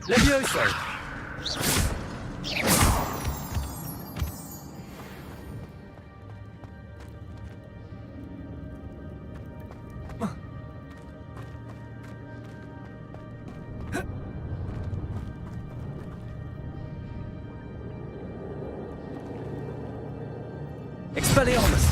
Levioso! Expelliarmus!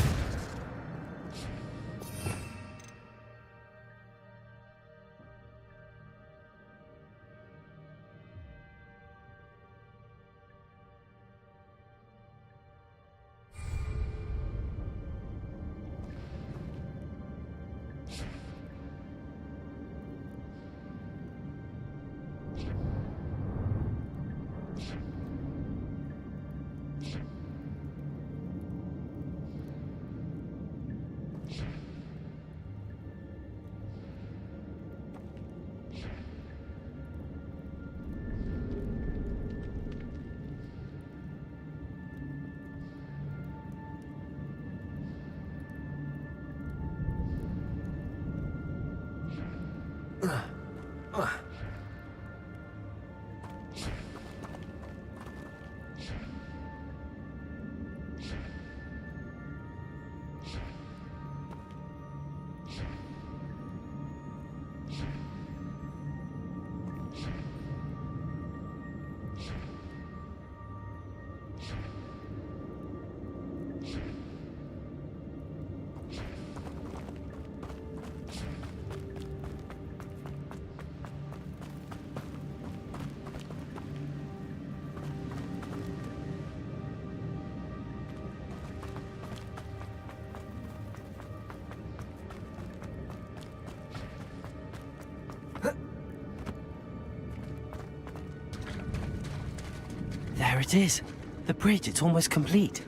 There it is. The bridge, it's almost complete.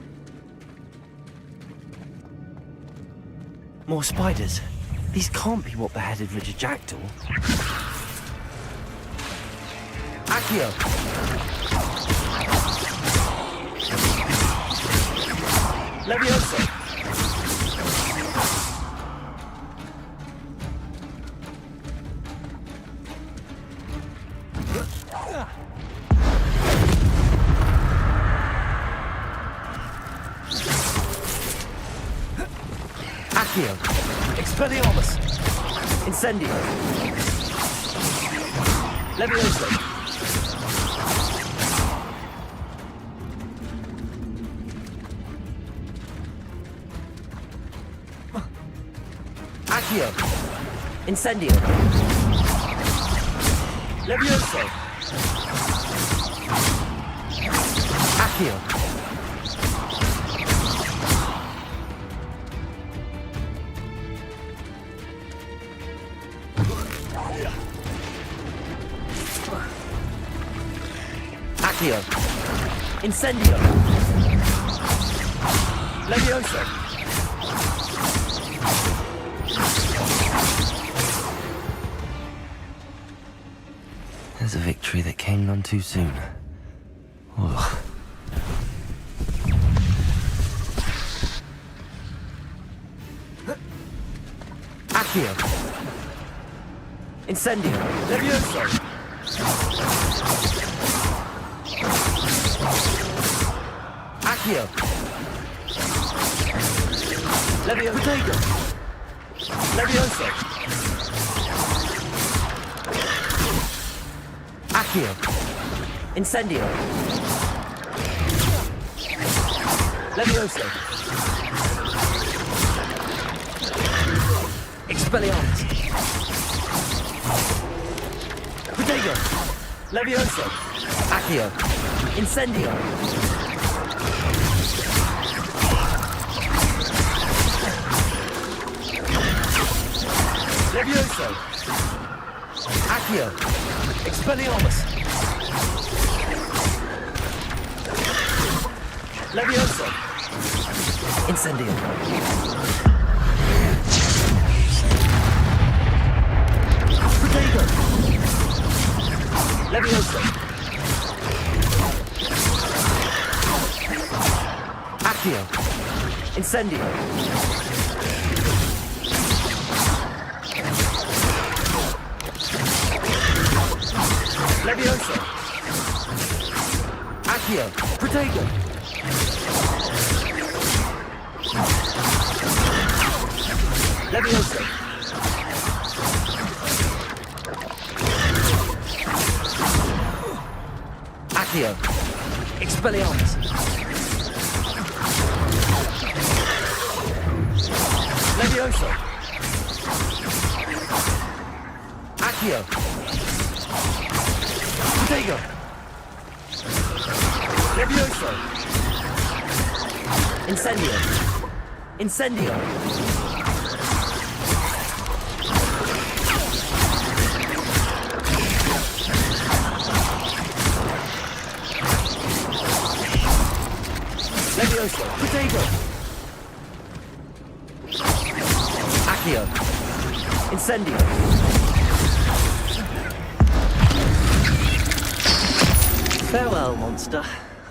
More spiders. These can't be what beheaded Richard Jackdaw. Accio! Levioso! Accio! Expelliarmus! Incendio! Levioso! Accio! Incendio! Levioso! Accio! Accio! Incendio! Levioso! There's a victory that came none too soon. Ugh. Accio! Incendio! Levioso! Accio! Levioso! Levioso! Accio! Incendio! Levioso! Expelliarmus! Protego! Levioso! Accio! Incendio! Levioso! Accio! Expelliarmus! Levioso! Incendio! Protego! Levioso! Accio! Incendio! Levioso! Levioso. Accio! Protego! Levioso. Accio! Expelliarmus! Levioso. Accio! Protego! Levioso. Incendio. Incendio. Levioso. Protego. Accio! Incendio. Farewell, monster.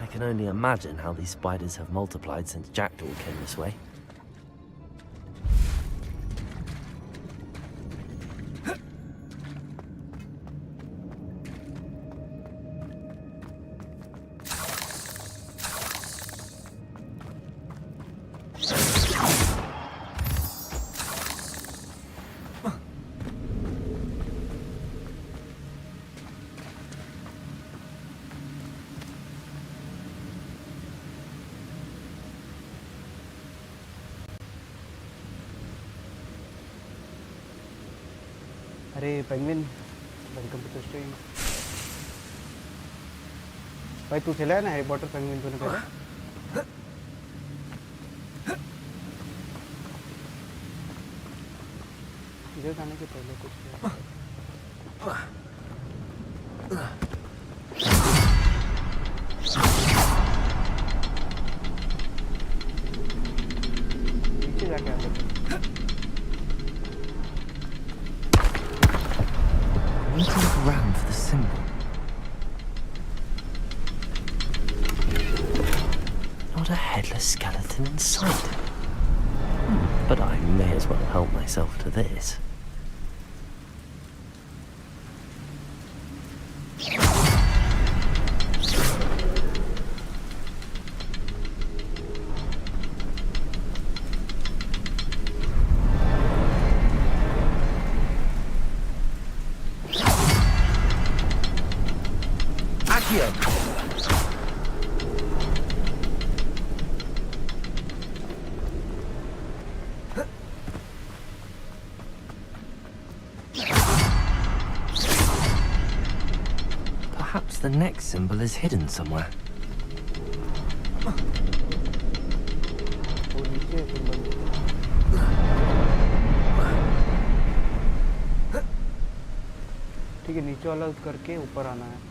I can only imagine how these spiders have multiplied since Jackdaw came this way. अरे penguin welcome to the stream. भाई तू खेला है ना Harry Potter penguin तूने खेला? इधर जाने के पहले कुछ किया? नीचे जाके आते थे। I need to look around for the symbol. Not a headless skeleton in sight. But I may as well help myself to this. Accio! Perhaps the next symbol is hidden somewhere. वो नीचे है symbol. ठीक है नीचे वाला करके ऊपर आना है।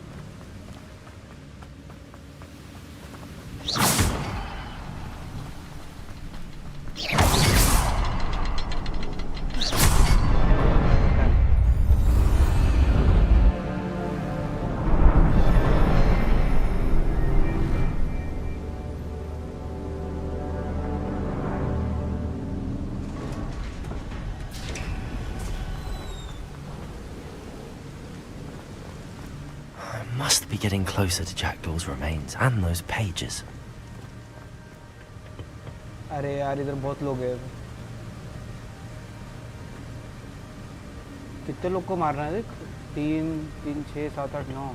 Must be getting closer to Jackdaw's remains and those pages. अरे यार इधर बहुत लोग हैं। कितने लोग को मारना है देख? 3, 3, 6, 7, 8, 9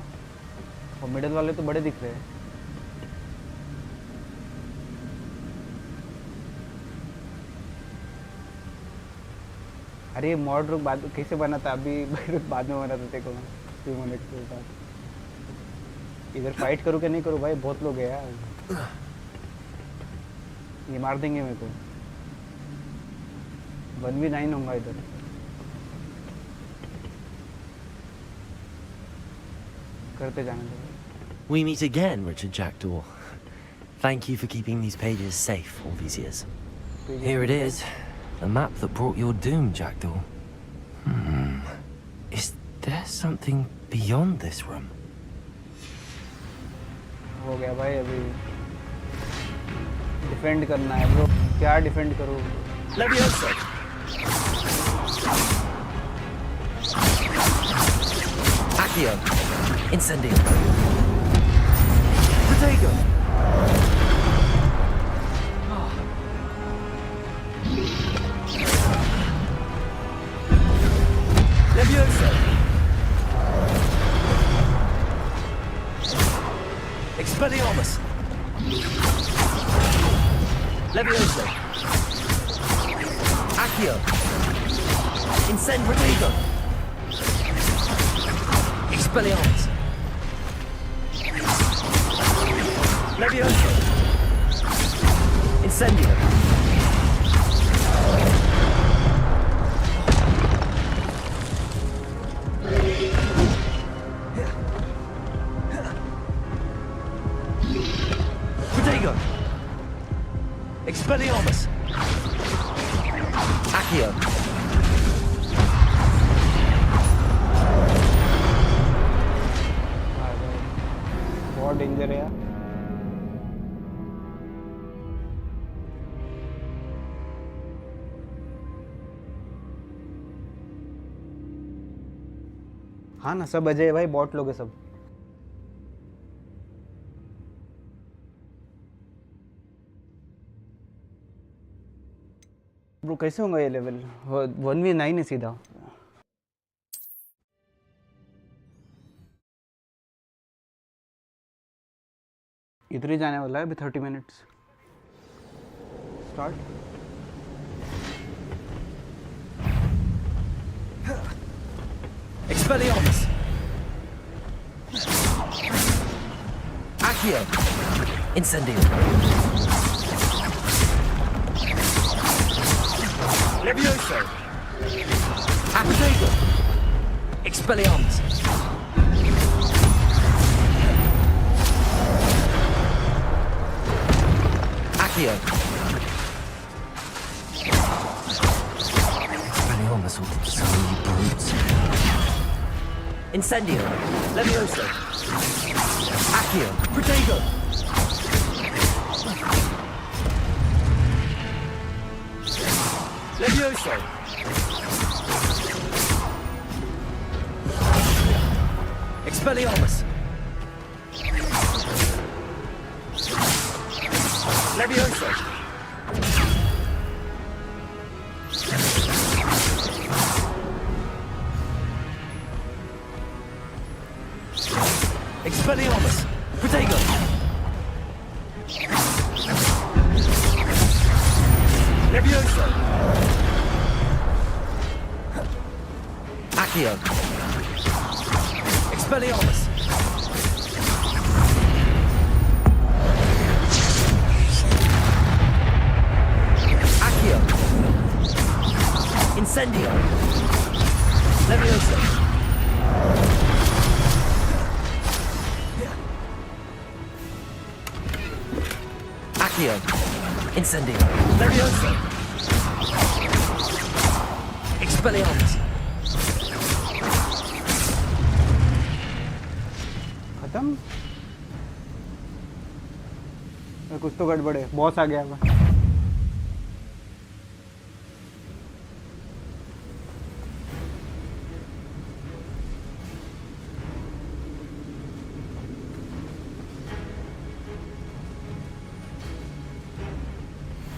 और मिडिल वाले तो बड़े दिख रहे हैं। अरे मॉड रुक बाद कैसे बना था अभी बाद में बना था देखो 2 मिनट के बाद। इधर फाइट करूँ क्या नहीं करूँ भाई बहुत लोग हैं यार। ये मार देंगे मेरे को। 1v9 होगा इधर। करते जाने दो। We meet again, Richard Jackdaw. Thank you for keeping these pages safe all these years. Here it is, the map that brought your doom, Jackdaw. Is there something beyond this room? हो गया भाई अभी defend करना है bro. क्या defend करूँ? Levioso. Accio! Incendio. Protego. Levioso. Expelliarmus. Levioso. Accio. Incendio. Expelliarmus. Levioso. Incendio. Protego. Expelliarmus. Accio. बहुत danger है यार. हाँ ना, सब अजय भाई बॉट लोग हैं सब. ब्रो कैसे होगा ये लेवल? 1v9 है सीधा. इधर ही जाने वाला है अभी 30 minutes. Start. Expelliarmus. Accio. Incendio. Levioso. Protego. Expelliarmus. Accio. Expelliarmus will destroy you brutes. Incendio. Levioso. Accio. Protego. Levioso. Expelliarmus. Levioso. Expelliarmus. Protego. Levioso. Accio. Expelliarmus. Accio. Incendio. Levioso. Accio. Incendio. Levioso. Expelliarmus. खत्म. कुछ तो गड़बड़ है. Boss आ गया है.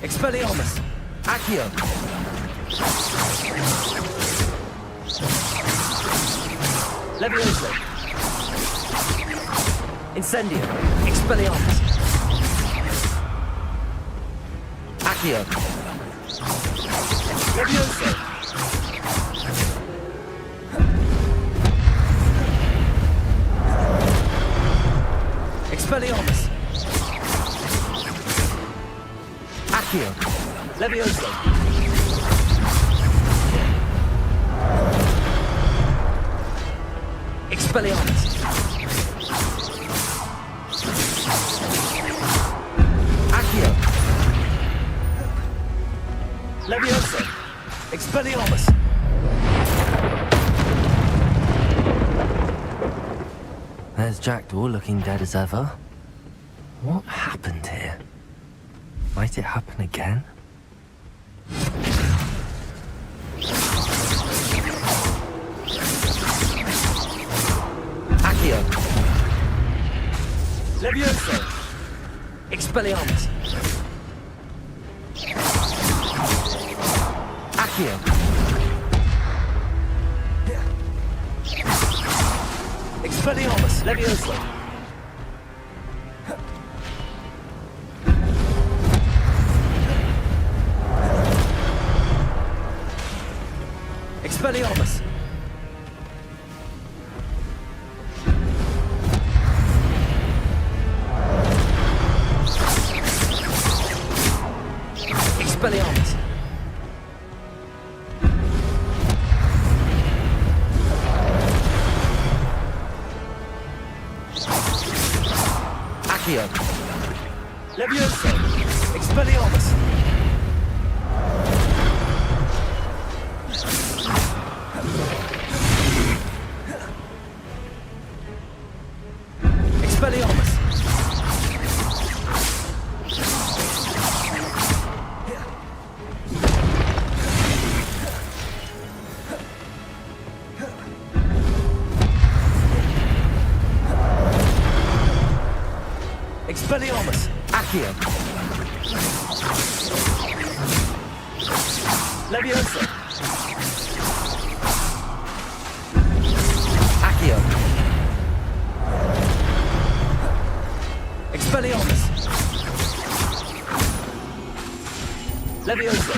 Expelliarmus. Accio. Levioso. Incendio. Expelliarmus. Accio. Levioso. Expelliarmus. Accio. Levioso. Expelliarmus. Accio. Levioso. Expelliarmus. There's Jackdaw looking dead as ever. What happened here? Might it happen again? Accio. Levioso! Expelliarmus! Accio! Expelliarmus! Levioso! Expelliarmus! Expelliarmus! Accio! Levioso! Expelliarmus! Expelliarmus! Expelliarmus! Accio! Levioso! Accio! Expelliarmus! Levioso!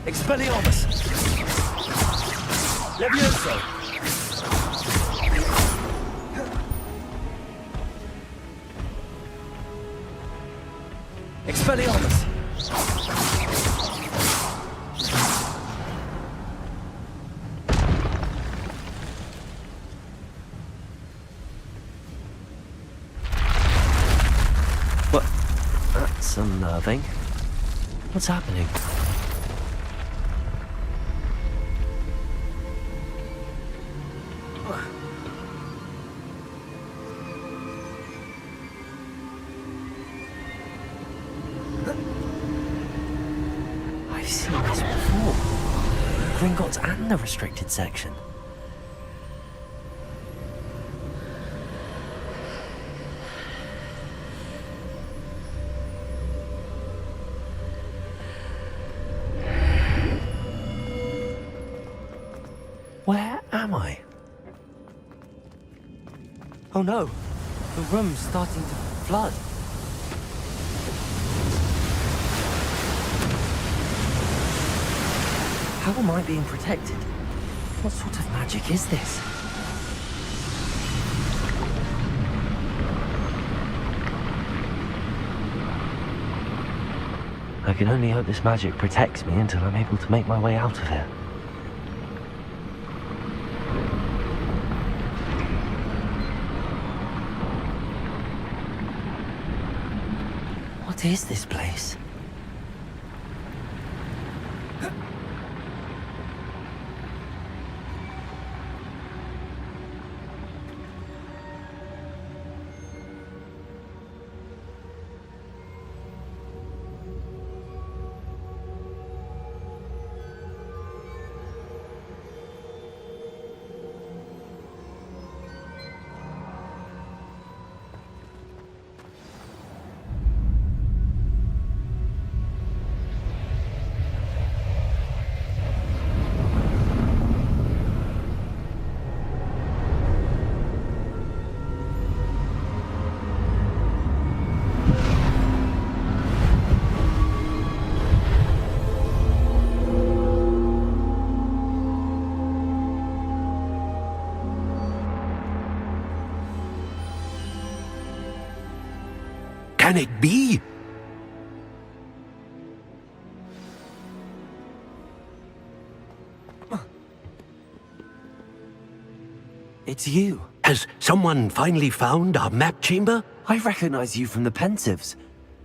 Expelliarmus! Levioso! Expelliarmus! What? That's unnerving. What's happening? I've seen this before. Gringotts and the restricted section. Where am I? Oh no, the room's starting to flood. How am I being protected? What sort of magic is this? I can only hope this magic protects me until I'm able to make my way out of here. What is this place? Can it be? It's you. Has someone finally found our map chamber? I recognize you from the Pensives.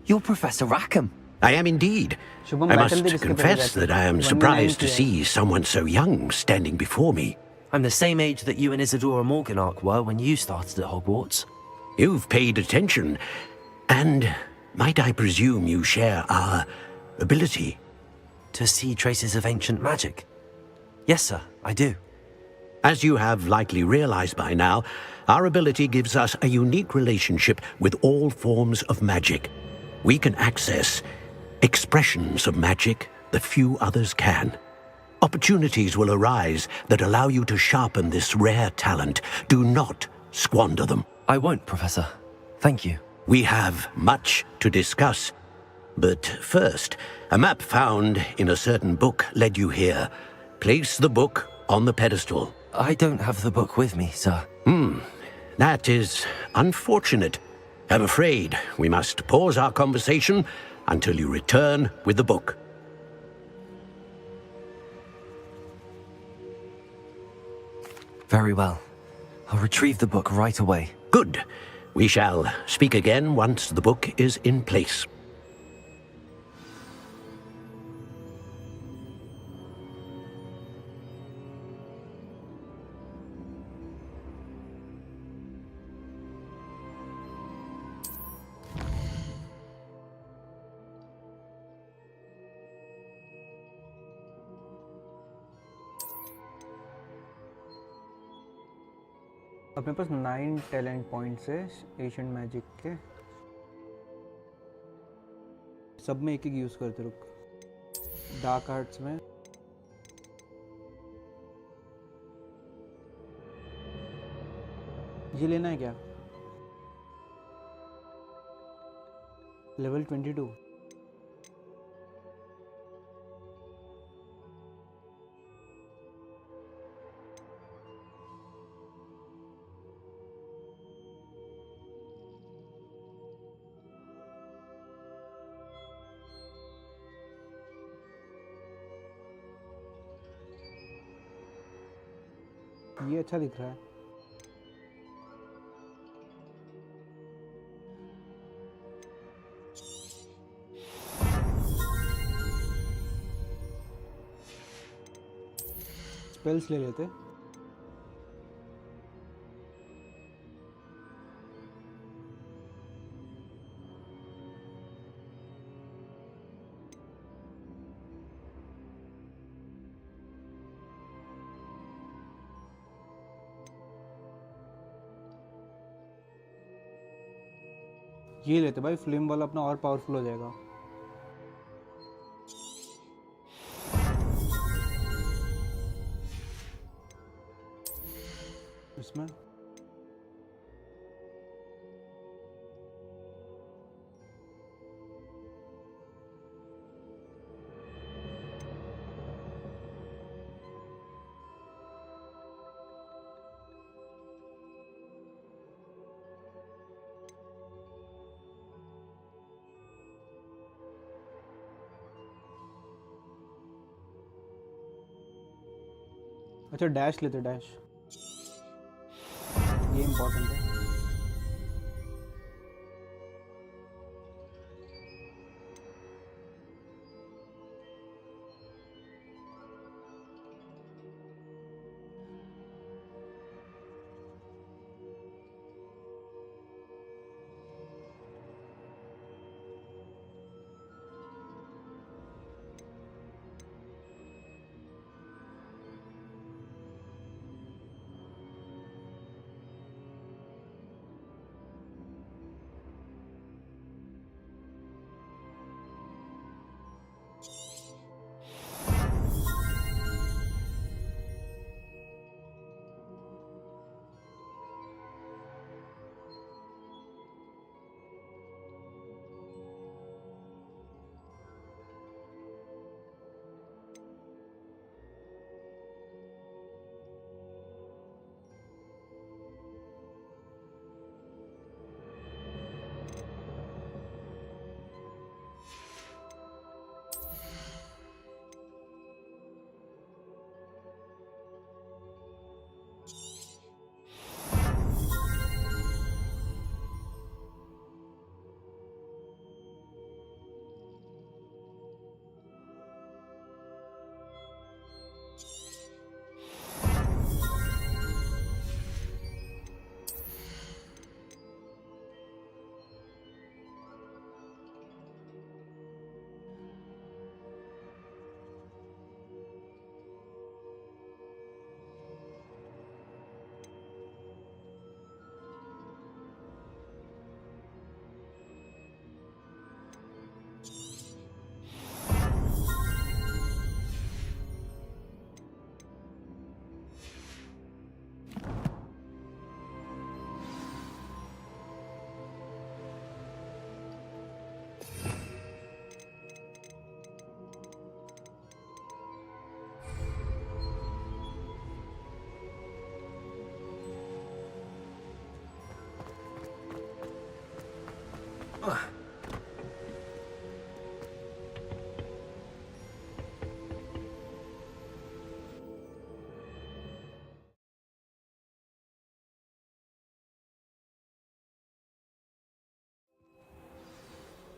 You're Professor Rackham. I am indeed. Shubham I battle भी must किसके तरफ confess जाती that है? I am 1v9 surprised to किया है। see someone so young standing before me. I'm the same age that you and Isadora Morganach were when you started at Hogwarts. You've paid attention, and might I presume you share our ability? To see traces of ancient magic. Yes, sir. I do. As you have likely realized by now, our ability gives us a unique relationship with all forms of magic. We can access expressions of magic that few others can. Opportunities will arise that allow you to sharpen this rare talent. Do not squander them. I won't, Professor. Thank you. We have much to discuss. But first, a map found in a certain book led you here. Place the book on the pedestal. I don't have the book with me, sir. That is unfortunate. I'm afraid we must pause our conversation until you return with the book. Very well. I'll retrieve the book right away. Good. We shall speak again once the book is in place. अपने पास 9 talent points है Asian magic के, सब में एक use करते रुक। Dark arts में ये लेना है क्या? लेवल 22। ये अच्छा दिख रहा है। स्पेल्स ले लेते। ये लेते भाई, फ्लेम वाला अपना और पावरफुल हो जाएगा। इसमें अच्छा डैश लेते, डैश ये इम्पोर्टेंट है।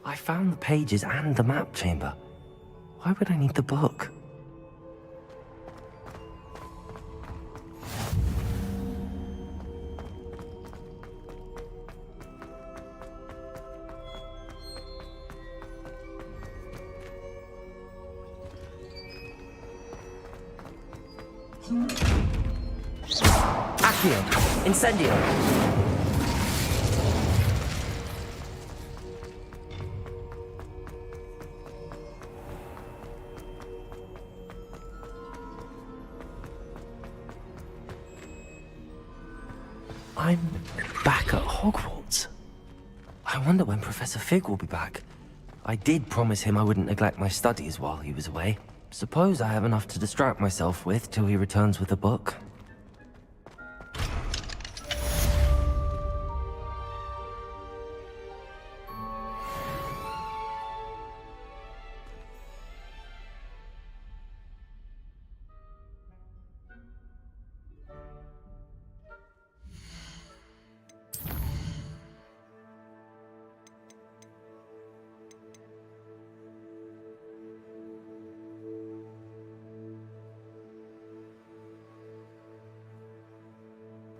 I found the pages and the map chamber. Why would I need the book? Accio. Incendio. I'm back at Hogwarts. I wonder when Professor Fig will be back. I did promise him I wouldn't neglect my studies while he was away. Suppose I have enough to distract myself with till he returns with a book.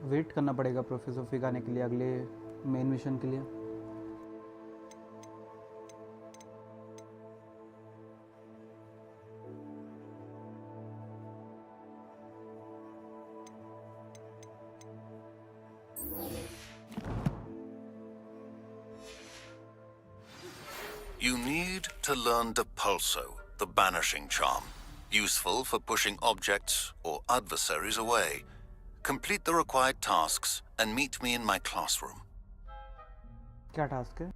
Wait करना पड़ेगा professor fig आने के लिए अगले main mission के लिए. You need to learn Depulso, the banishing charm, useful for pushing objects or adversaries away. Complete the required tasks and meet me in my classroom. क्या task है?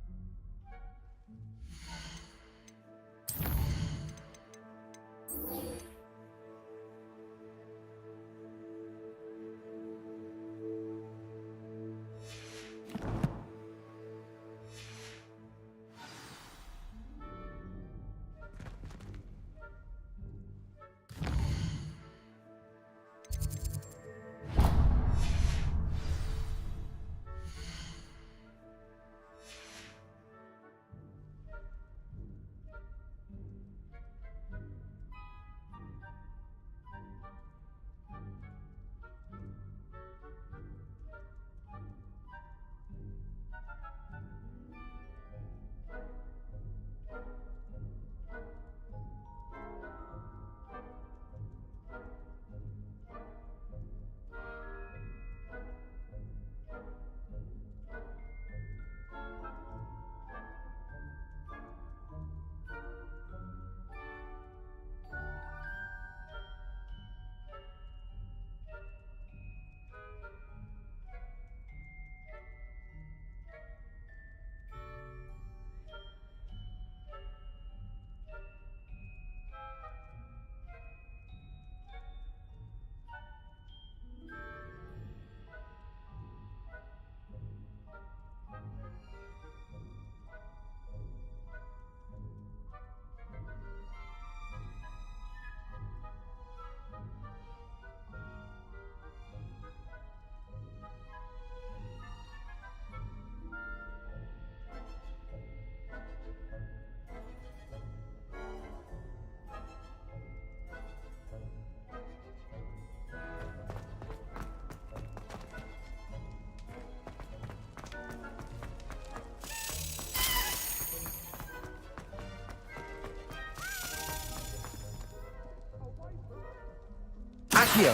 Accio.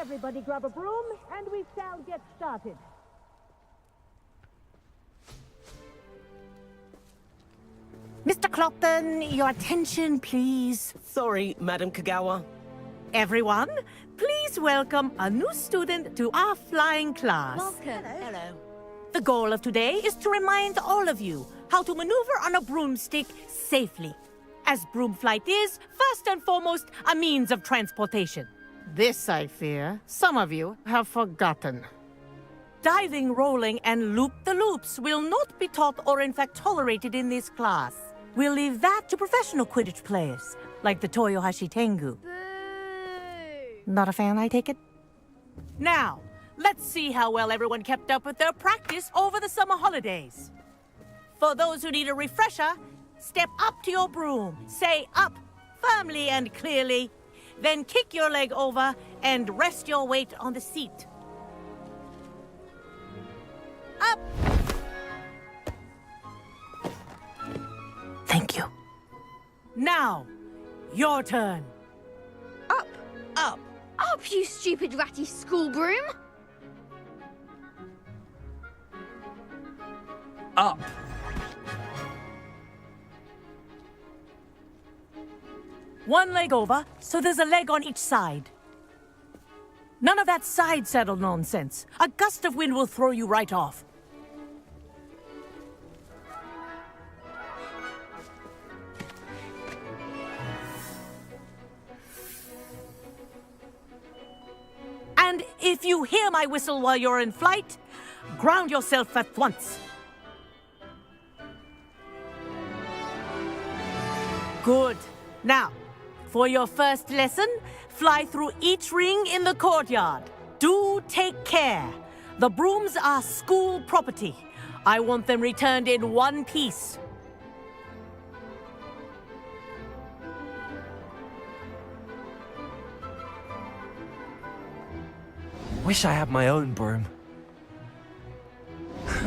Everybody grab a broom, and we shall get started. Mr. Clopton, your attention, please. Sorry, Madam Kagawa. Everyone, please welcome a new student to our flying class. Welcome. Hello. The goal of today is to remind all of you how to maneuver on a broomstick safely, as broom flight is, first and foremost, a means of transportation. This, I fear, some of you have forgotten. Diving, rolling, and loop-the-loops will not be taught or in fact tolerated in this class. We'll leave that to professional Quidditch players, like the Toyohashi Tengu. Boo! Not a fan, I take it? Now, let's see how well everyone kept up with their practice over the summer holidays. For those who need a refresher, step up to your broom, say up, firmly and clearly, then kick your leg over and rest your weight on the seat. Up! Thank you. Now, your turn. Up! Up! Up, you stupid ratty school broom! Up. One leg over, so there's a leg on each side. None of that side saddle nonsense. A gust of wind will throw you right off. And if you hear my whistle while you're in flight, ground yourself at once. Good. Now, for your first lesson, fly through each ring in the courtyard. Do take care. The brooms are school property. I want them returned in one piece. Wish I had my own broom.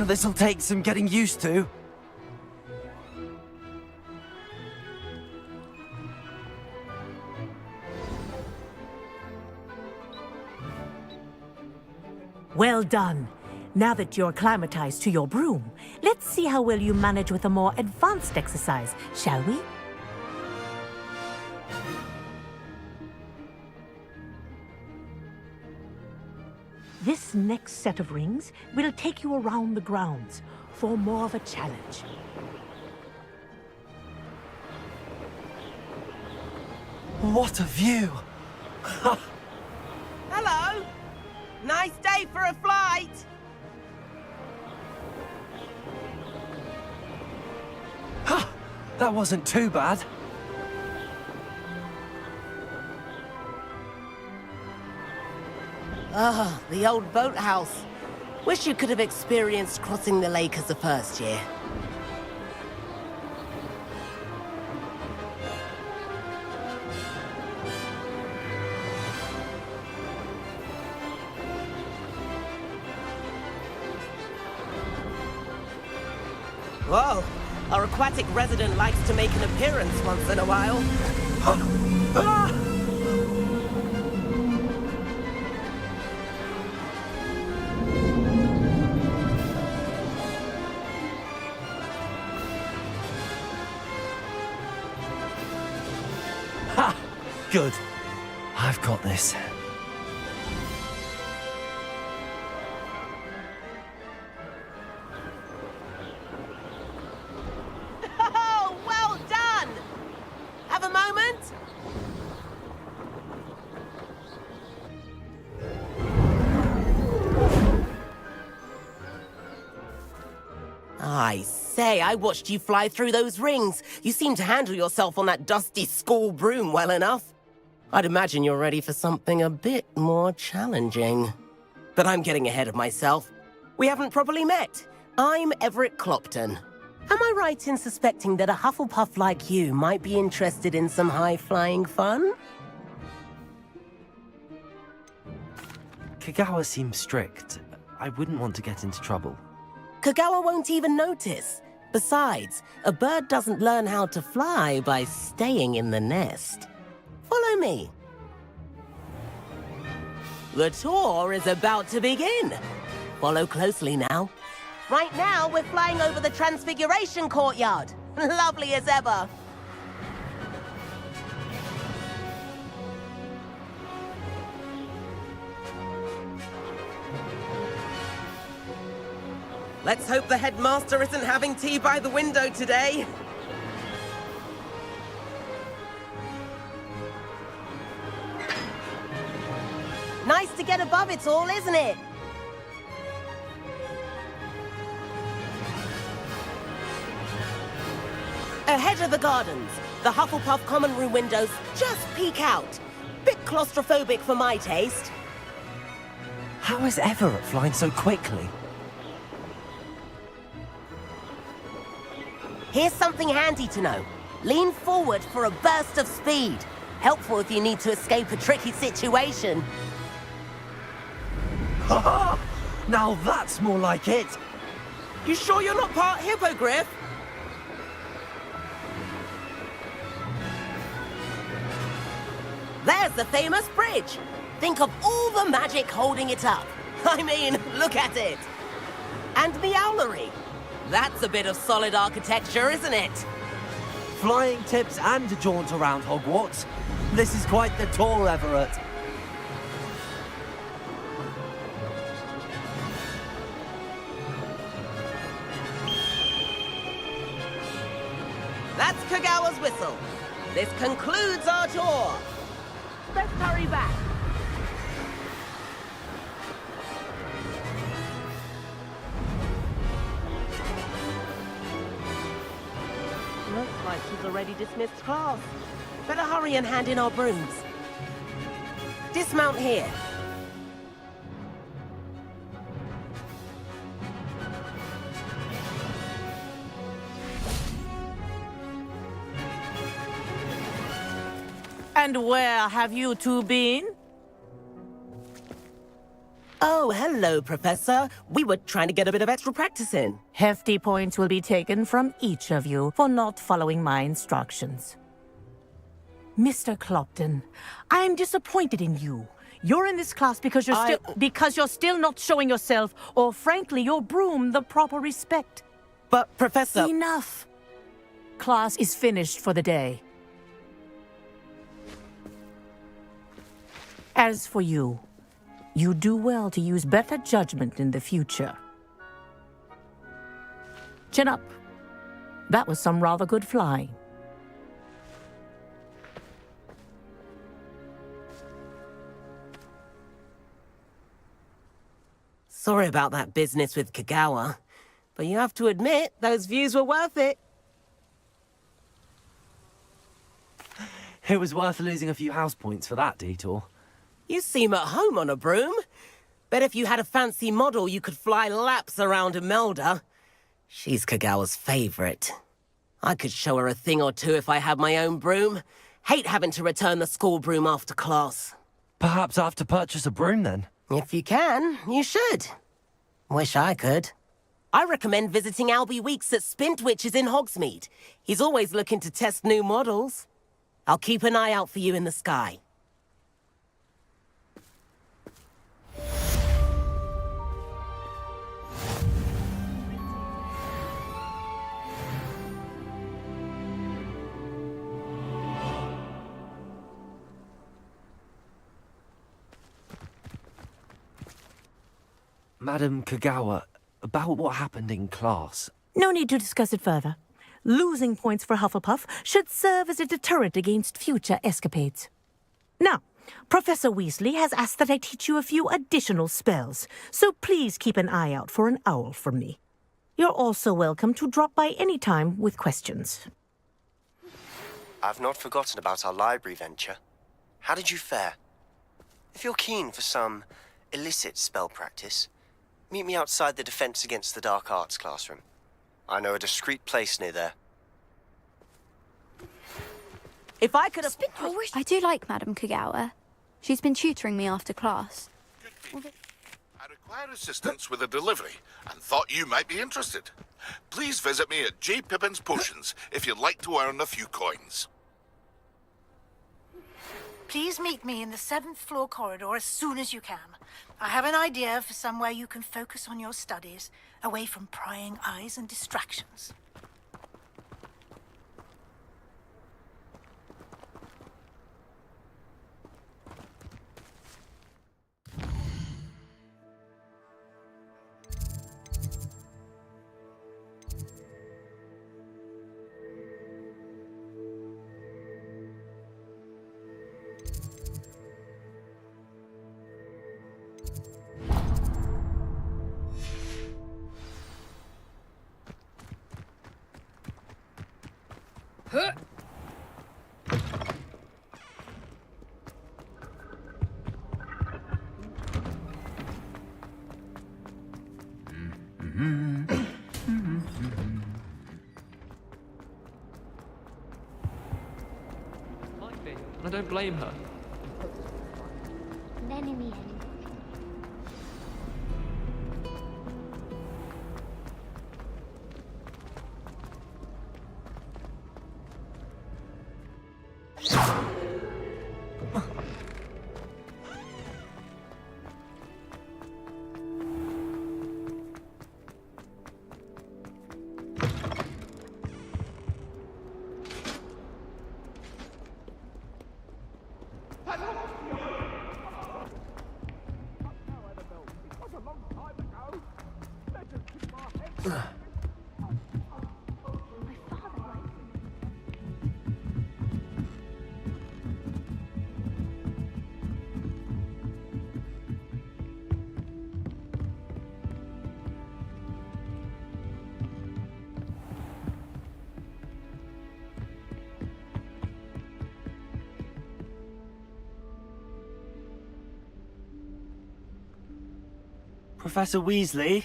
This'll take some getting used to. Well done. Now that you're acclimatized to your broom, let's see how well you manage with a more advanced exercise, shall we? This next set of rings will take you around the grounds for more of a challenge. What a view! Hello! Nice day for a flight! That wasn't too bad. Ah, the old boathouse. Wish you could have experienced crossing the lake as a first year. Whoa, our aquatic resident likes to make an appearance once in a while. Ha! Good. I've got this. Oh, well done! Have a moment? I say, I watched you fly through those rings. You seem to handle yourself on that dusty school broom well enough. I'd imagine you're ready for something a bit more challenging. But I'm getting ahead of myself. We haven't properly met. I'm Everett Clopton. Am I right in suspecting that a Hufflepuff like you might be interested in some high-flying fun? Kagawa seems strict. I wouldn't want to get into trouble. Kagawa won't even notice. Besides, a bird doesn't learn how to fly by staying in the nest. Follow me. The tour is about to begin. Follow closely now. Right now, we're flying over the Transfiguration Courtyard. Lovely as ever. Let's hope the headmaster isn't having tea by the window today. Nice to get above it all, isn't it? Ahead of the gardens, the Hufflepuff common room windows just peek out. Bit claustrophobic for my taste. How is Everett flying so quickly? Here's something handy to know. Lean forward for a burst of speed. Helpful if you need to escape a tricky situation. Now that's more like it. You sure you're not part hippogriff? There's the famous bridge. Think of all the magic holding it up. I mean, look at it. And the owlery. That's a bit of solid architecture, isn't it? Flying tips and a jaunt around Hogwarts. This is quite the tour, Everett. That's Kagawa's whistle. This concludes our tour. Let's hurry back. Looks like she's already dismissed class. Better hurry and hand in our brooms. Dismount here. And where have you two been? Oh, hello, Professor. We were trying to get a bit of extra practice in. Hefty points will be taken from each of you for not following my instructions. Mr. Clopton, I'm disappointed in you. You're in this class because you're still not showing yourself, or frankly, your broom the proper respect. But, Professor... Enough. Class is finished for the day. As for you, you do well to use better judgment in the future. Chin up. That was some rather good flying. Sorry about that business with Kagawa, but you have to admit, those views were worth it. It was worth losing a few house points for that detour. You seem at home on a broom. Bet if you had a fancy model, you could fly laps around Imelda. She's Kagawa's favorite. I could show her a thing or two if I had my own broom. Hate having to return the school broom after class. Perhaps I have to purchase a broom then. If you can, you should. Wish I could. I recommend visiting Albie Weeks at Spintwitches in Hogsmeade. He's always looking to test new models. I'll keep an eye out for you in the sky. Madam Kagawa, about what happened in class. No need to discuss it further. Losing points for Hufflepuff should serve as a deterrent against future escapades. Now, Professor Weasley has asked that I teach you a few additional spells, so please keep an eye out for an owl from me. You're also welcome to drop by any time with questions. I've not forgotten about our library venture. How did you fare? If you're keen for some illicit spell practice, meet me outside the Defense Against the Dark Arts classroom. I know a discreet place near there. If I could have... I do like Madam Kagawa. She's been tutoring me after class. I require assistance with a delivery and thought you might be interested. Please visit me at J. Pippin's Potions if you'd like to earn a few coins. Please meet me in the 7th floor corridor as soon as you can. I have an idea for somewhere you can focus on your studies, away from prying eyes and distractions. I don't blame her. Then in the end, Professor Weasley?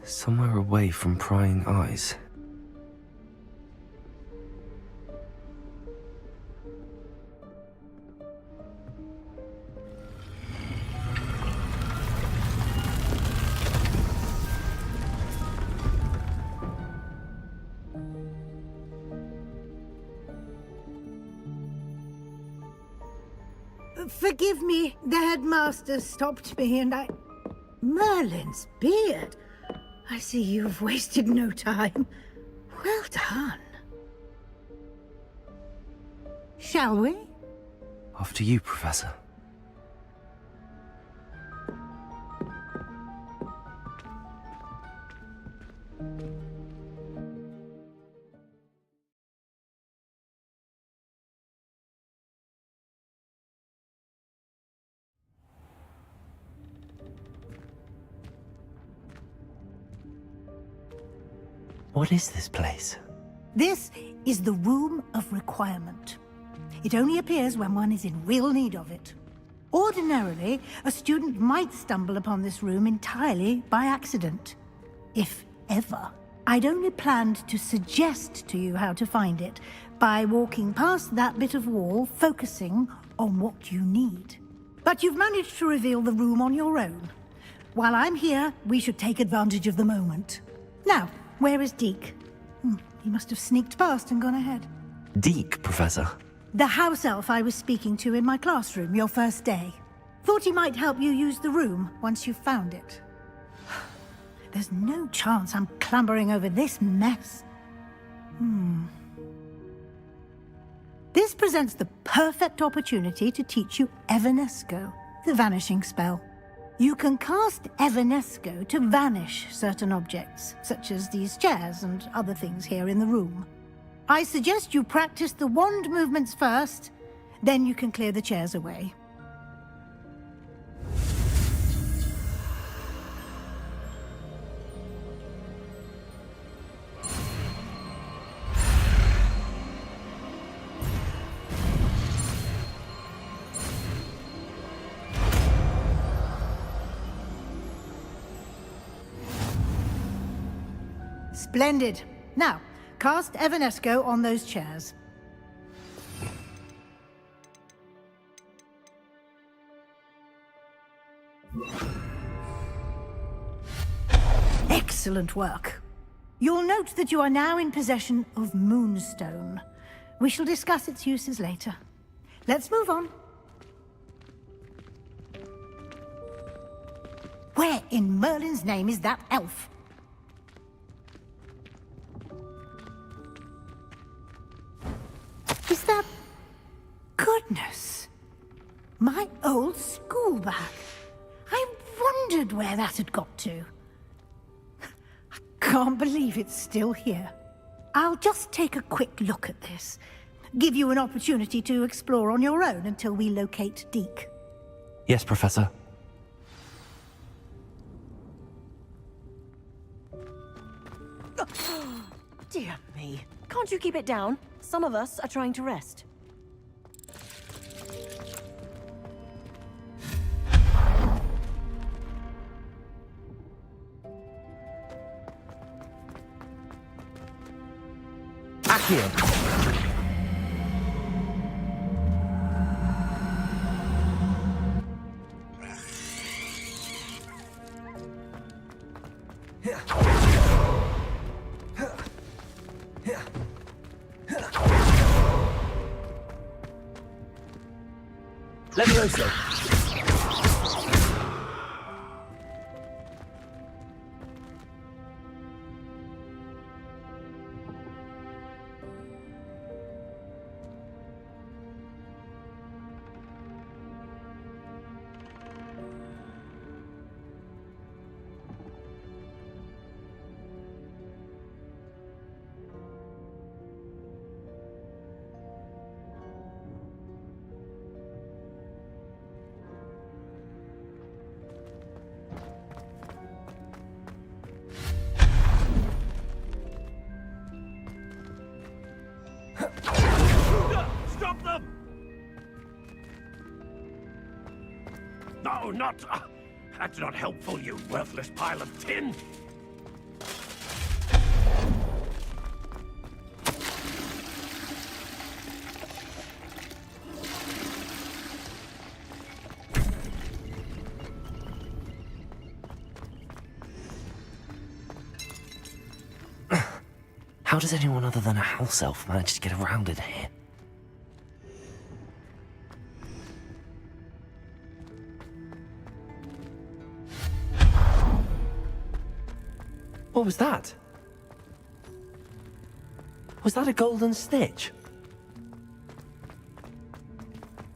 Somewhere away from prying eyes. Forgive me, the headmaster stopped me and I... Merlin's beard! I see you've wasted no time. Well done. Shall we? After you, Professor. What is this place? This is the Room of Requirement. It only appears when one is in real need of it. Ordinarily, a student might stumble upon this room entirely by accident. If ever. I'd only planned to suggest to you how to find it by walking past that bit of wall, focusing on what you need. But you've managed to reveal the room on your own. While I'm here, we should take advantage of the moment. Now, where is Deke? He must have sneaked past and gone ahead. Deke, Professor? The house elf I was speaking to in my classroom your first day. Thought he might help you use the room once you've found it. There's no chance I'm clambering over this mess. This presents the perfect opportunity to teach you Evanesco, the vanishing spell. You can cast Evanesco to vanish certain objects, such as these chairs and other things here in the room. I suggest you practice the wand movements first, then you can clear the chairs away. Splendid. Now, cast Evanesco on those chairs. Excellent work. You'll note that you are now in possession of Moonstone. We shall discuss its uses later. Let's move on. Where in Merlin's name is that elf? Is that... Goodness! My old school bag. I wondered where that had got to. I can't believe it's still here. I'll just take a quick look at this. Give you an opportunity to explore on your own until we locate Deke. Yes, Professor. Dear me. Can't you keep it down? Some of us are trying to rest. Accio. Levioso. Stop them! No, not... that's not helpful, you worthless pile of tin! How does anyone other than a house elf manage to get around in here? What was that? Was that a golden snitch?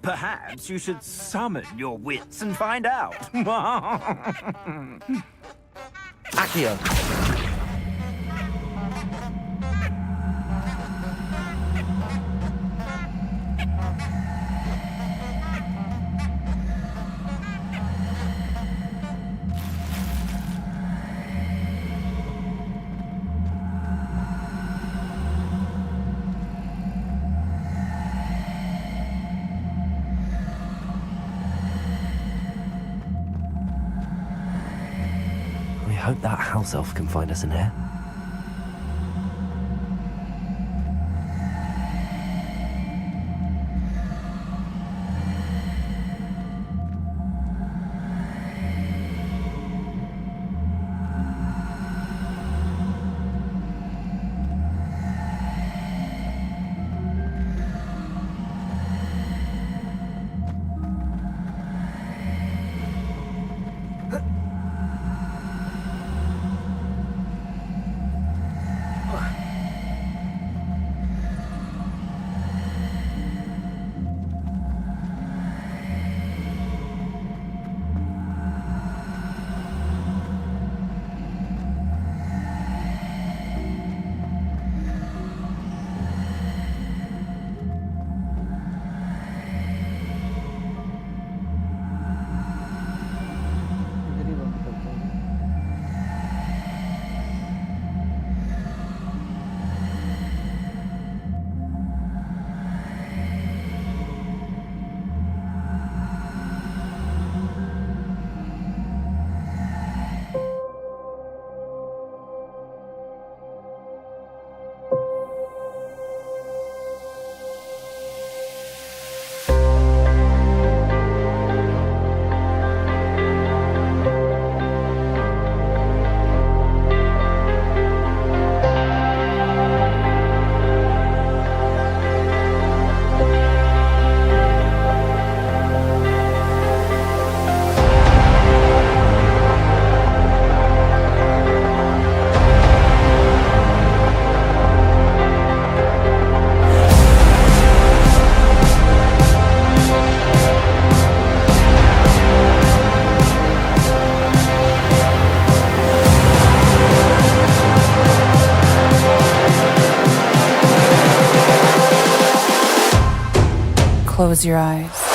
Perhaps you should summon your wits and find out. Accio. I hope that house elf can find us in here. Close your eyes.